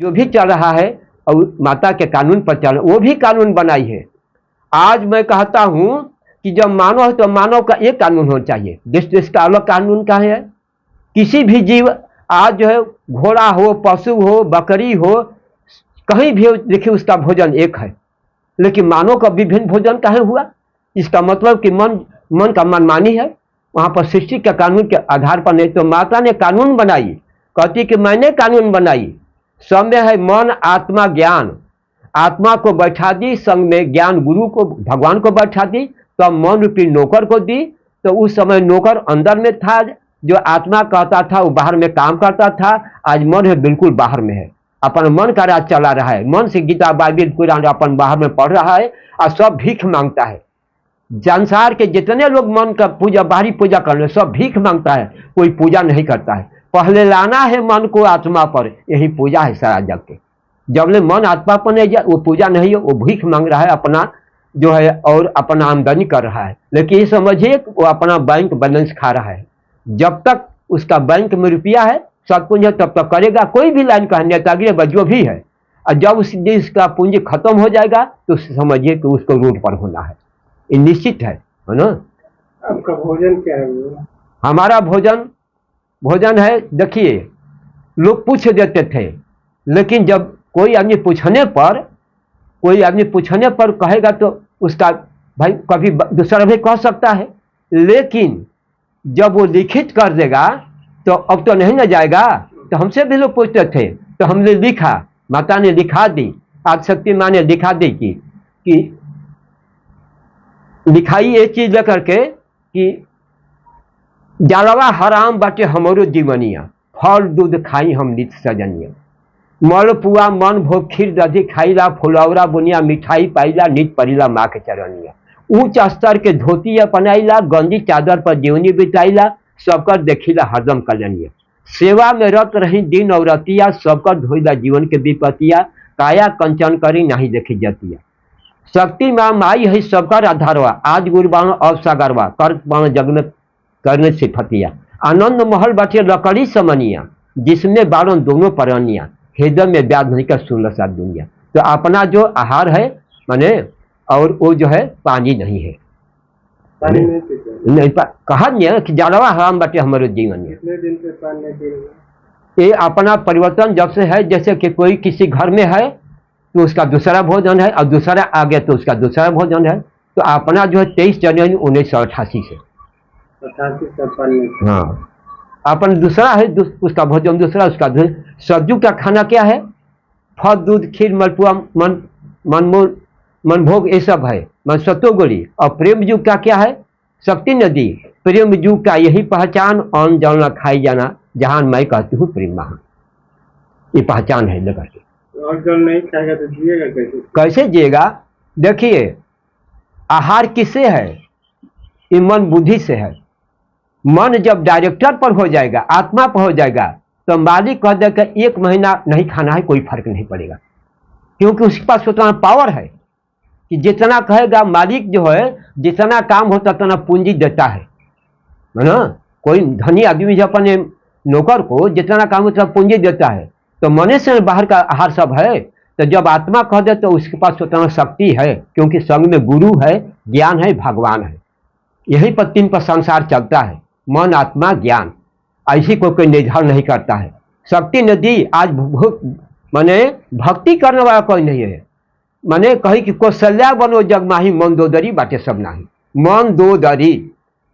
जो भी चल रहा है और माता के कानून पर चल, वो भी कानून बनाई है। आज मैं कहता हूं कि जब मानव है तो मानव का एक कानून होना चाहिए, देश का अलग कानून का है। किसी भी जीव आज जो है, घोड़ा हो, पशु हो, बकरी हो, कहीं भी देखिए उसका भोजन एक है, लेकिन मानव का विभिन्न भोजन काहे हुआ? इसका मतलब कि मन का मनमानी है, वहां पर सृष्टि के कानून के आधार पर नहीं। तो माता ने कानून बनाई, कहती कि मैंने कानून बनाई। सब में है मन, आत्मा, ज्ञान। आत्मा को बैठा दी संग में, ज्ञान गुरु को, भगवान को बैठा दी, तो अब मन रूपी नौकर को दी। तो उस समय नौकर अंदर में था, जो आत्मा कहता था वो बाहर में काम करता था। आज मन है बिल्कुल बाहर में है, अपन मन का राज चला रहा है। मन से गीता बाइबिल कुरान अपन बाहर में पढ़ रहा है और सब भीख मांगता है। संसार के जितने लोग मन का पूजा, बाहरी पूजा कर रहे, सब भीख मांगता है, कोई पूजा नहीं करता है। पहले लाना है मन को आत्मा पर, यही पूजा है सारा जग के। जबले मन आत्मा पर नहीं जाए वो पूजा नहीं है, वो भीख मांग रहा है अपना जो है, और अपना आमदनी कर रहा है। लेकिन ये समझिए वो अपना बैंक बैलेंस खा रहा है। जब तक उसका बैंक में रुपया है, सब कुछ है, तब तक करेगा। कोई भी लाइन का नेतागिरी जो भी है, और जब उस देश का पूंजी खत्म हो जाएगा तो समझिए कि उसको रोड पर होना है, ये निश्चित है ना। आपका भोजन क्या है? हमारा भोजन है, देखिए लोग पूछ देते थे, लेकिन जब कोई आदमी पूछने पर कहेगा तो उसका भाई कभी दूसरा भी कह सकता है, लेकिन जब वो लिखित कर देगा तो अब तो नहीं ना जाएगा। तो हमसे भी लोग पूछते थे, तो हमने लिखा, माता ने लिखा दी, आदिशक्ति माँ ने लिखा दी कि लिखाई ये चीज लेकर के कि जालवा हराम बाटे हमरो जीवनिया, फल दूध खाई हम नित सजनिया। मलपुआ मन भोग खीर दधी खाईला, फुलौरा बुनिया मिठाई पाईला, नित परिला माँ के चरनिया। ऊंच स्तर के धोती अपनाइला, गंदी चादर पर जीवनी बिताइला, सबकर देखिला हरदम कलनिया। सेवा में रत रही दिन और रतिया, सबकर धोइला जीवन के विपतिया, काया कंचन करी नहीं देखी जतिया। शक्ति माँ माई है सबकर आधारवा, आज गुरुबाण अब सागरवा, कर बाण जग में करने से फतिया। आनंद महल बाटे लकड़ी समनिया, जिसमें बारण दोनों परनिया, हृदय में ब्याज नहीं कर सुन साथ दुनिया। तो अपना जो आहार है माने, और वो जो है पानी नहीं है, नहीं कहा नहीं कि जालवा हराम बाटे हमारे जीवन में। ये अपना परिवर्तन जब से है, जैसे कि कोई किसी घर में है तो उसका दूसरा भोजन है, और दूसरा आ गया तो उसका दूसरा भोजन है। तो अपना जो है 23 जनवरी 1988 से, हाँ अपन दूसरा है, उसका भोजन दूसरा, उसका सब्जू का खाना क्या है? फल दूध खीर मलपुआ मनभोग ये सब है, मन सत्तो गोली। और प्रेम युग का क्या है? शक्ति नदी। प्रेम युग का यही पहचान, अन्न जलना खाई जाना, जहां मैं कहती हूँ प्रेम महान, ये पहचान है लेकर के। और जल नहीं खाएगा तो जिएगा कैसे जिएगा? देखिए आहार किससे है? ये मन बुद्धि से है। मन जब डायरेक्टर पर हो जाएगा, आत्मा पर हो जाएगा, तो मालिक कह देगा 1 महीना नहीं खाना है, कोई फर्क नहीं पड़ेगा, क्योंकि उसके पास उतना पावर है कि जितना कहेगा मालिक जो है, जितना काम होता उतना पूंजी देता है ना। कोई धनी आदमी जो अपने नौकर को जितना काम होता पूंजी देता है, तो मने से बाहर का आहार सब है। तो जब आत्मा कह दे तो उसके पास उतना शक्ति है, क्योंकि संग में गुरु है, ज्ञान है, भगवान है। यही पर 3 पर संसार चलता है, मन आत्मा ज्ञान। ऐसी कोई निर्धार नहीं करता है। शक्ति नदी आज माने भक्ति करने वाला कोई नहीं है। माने कही कि कौशल्या बनो जग माही, मन दो दरी बाटे सब नाही। मन दो दरी,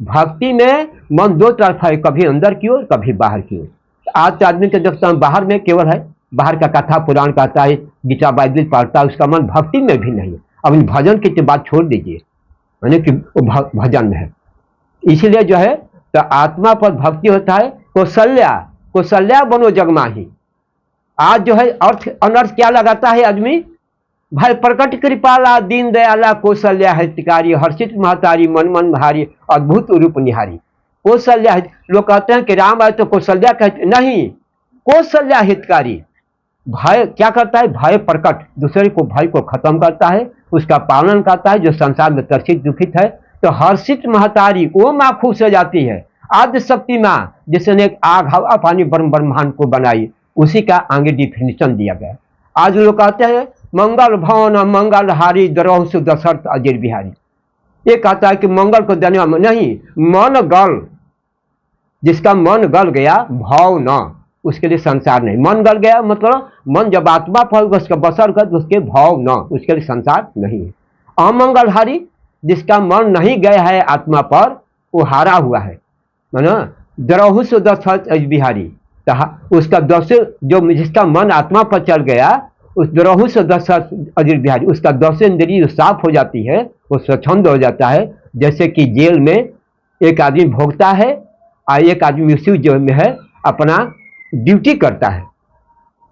भक्ति में मन दो तरफ है, कभी अंदर की ओर कभी बाहर की ओर। आज आदमी के देखता हूँ बाहर में केवल है, बाहर का कथा पुराण कहता है, गीता बाइबिल पढ़ता है, उसका मन भक्ति में भी नहीं है। अब भजन की बात छोड़ दीजिए, माने कि भजन में है। इसलिए जो है तो आत्मा पर भक्ति होता है। कौशल्या बनो जगमाही। आज जो है अर्थ अनर्थ क्या लगाता है आदमी? भाई प्रकट कृपाला दीन दयाला, कौशल्या हितकारी, हर्षित महतारी, मन मन भारी, अद्भुत रूप निहारी। कौशल्या, लोग कहते हैं कि राम आए तो कौशल्या कहते नहीं, कौशल्या हितकारी। भय क्या करता है? भय प्रकट, दूसरे को भय को खत्म करता है, उसका पालन करता है, जो संसार में त्रसित दुखित है। तो हर्षित महतारी, वो माँ खुश हो जाती है। आदि शक्ति माँ जिसने आग हवा पानी ब्रह्मांड को बनाई, उसी का आगे डिफिनेशन दिया गया। आज लोग कहते हैं मंगल भवन मंगल हारी द्रोह सु दशरथ अजीर बिहारी। ये कहता है कि मंगल को देने वाला नहीं, मन गल, जिसका मन गल गया भाव न, उसके लिए संसार नहीं। मन गल गया मतलब मन जब आत्मा पर उसका बसर कर तो उसके भाव न, उसके लिए संसार नहीं है। अमंगलहारी, जिसका मन नहीं गया है आत्मा पर, वो हारा हुआ है ना। द्रोह सु दशरथ बिहारी, उसका दस जो जिसका मन आत्मा पर चल गया, उस द्रोह से दशरथ अजीर बिहारी, उसका दस इंद्रिय जो साफ हो जाती है, वो स्वच्छंद हो जाता है। जैसे कि जेल में एक आदमी भोगता है और एक आदमी उसी जेल में है अपना ड्यूटी करता है,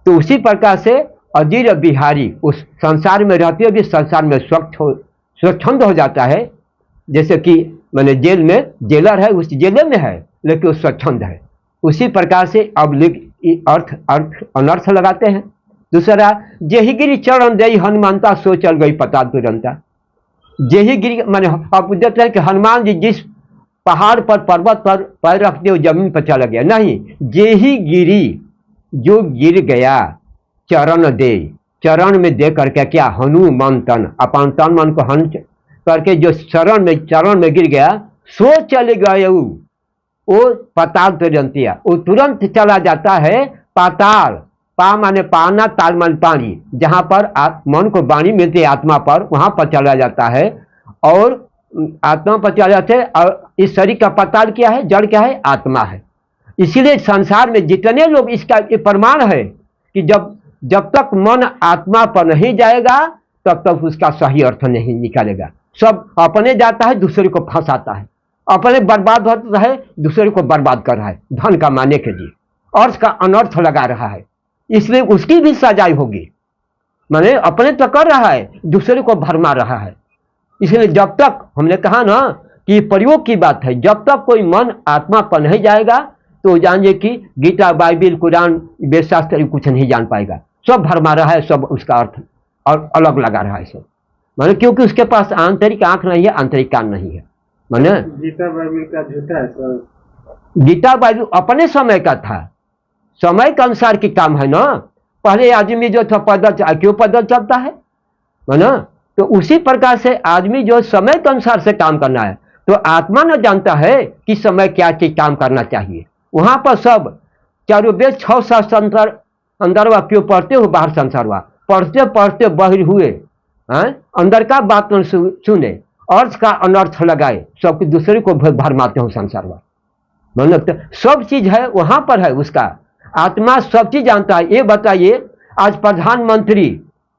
तो उसी प्रकार से अजीर बिहारी उस संसार में रहते हुए भी संसार में स्वच्छंद हो जाता है। जैसे कि मैंने जेल में जेलर है, उस जेल में है लेकिन वो स्वच्छंद है। उसी प्रकार से अब अर्थ अनर्थ लगाते हैं। दूसरा, जेहि गिरी चरण दे हनुमानता सो चल गई पताल तुरंता। जेहि गिरी मैंने आप देते हैं कि हनुमान जी जिस पहाड़ पर पर्वत पर पैर रखते हुए जमीन पर चला गया, नहीं, जेहि गिरी जो गिर गया चरण दे, चरण में दे करके क्या हनुमान तन, अपन तन मन को हन करके जो चरण में गिर गया, सो चले गए वो पाताल तुरंतिया, वो तुरंत चला जाता है पाताल। पा माने पाना, ताल माने पानी, जहां पर मन को वाणी मिलती है आत्मा पर, वहां पर चला जाता है और आत्मा पर चला जाते हैं। और इस शरीर का पाताल क्या है, जड़ क्या है, आत्मा है। इसीलिए संसार में जितने लोग, इसका प्रमाण है कि जब तक मन आत्मा पर नहीं जाएगा तब तक उसका सही अर्थ नहीं निकालेगा। सब अपने जाता है, दूसरे को फंसाता है, अपने बर्बाद होता है, दूसरे को बर्बाद कर रहा है धन कमाने के लिए, अर्थ का अनर्थ लगा रहा है, इसलिए उसकी भी सजाई होगी। माने अपने तो कर रहा है, दूसरे को भरमा रहा है। इसलिए जब तक, हमने कहा ना कि प्रयोग की बात है, जब तक कोई मन आत्मा पर नहीं जाएगा तो जानिए कि गीता, बाइबिल, कुरान, वेद शास्त्र कुछ नहीं जान पाएगा, सब भरमा रहा है, सब उसका अर्थ और अलग लगा रहा है सब। माने क्योंकि उसके पास आंतरिक आंख नहीं है, आंतरिक कान नहीं है। माने गीता बाइबिल का झूठा है सर। गीता बाइबिल अपने समय का था, समय के अनुसार की काम है ना। पहले आदमी जो था पैदल, क्यों पैदल चलता है ना, तो उसी प्रकार से आदमी जो समय के अनुसार से काम करना है। तो आत्मा न जानता है कि समय क्या चीज काम करना चाहिए। वहां पर सब चारों वेद 6 शास्त्र अंदर हुआ, क्यों पढ़ते हो बाहर संसार हुआ, पढ़ते पढ़ते बहिर हुए, अंदर का बात सुने, अर्थ का अनर्थ लगाए, सबके दूसरे को भरमाते हो संसार हुआ। मतलब सब चीज है वहां पर है, उसका आत्मा सब चीज जानता है। ये बताइए, आज प्रधानमंत्री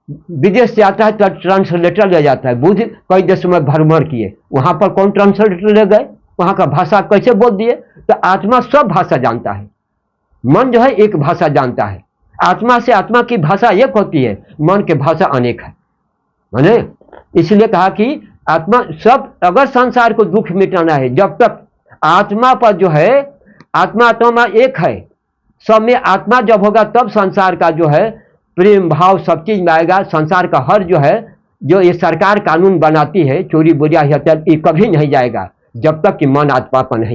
विदेश से आता है तो ट्रांसलेटर ले जाता है, बुद्ध कई देशों में भ्रमण किए, वहां पर कौन ट्रांसलेटर ले गए, वहां का भाषा कैसे बोल दिए। तो आत्मा सब भाषा जानता है, मन जो है एक भाषा जानता है। आत्मा से आत्मा की भाषा एक होती है, मन की भाषा अनेक है। माने इसलिए कहा कि आत्मा सब, अगर संसार को दुख मिटाना है, जब तक आत्मा पर जो है, आत्मा एक है, सब में आत्मा जब होगा तब संसार का जो है प्रेम भाव सब चीज में आएगा। संसार का हर जो है, जो ये सरकार कानून बनाती है, चोरी बुरिया हत्या, ये कभी नहीं जाएगा जब तक कि मन आत्मा पर नहीं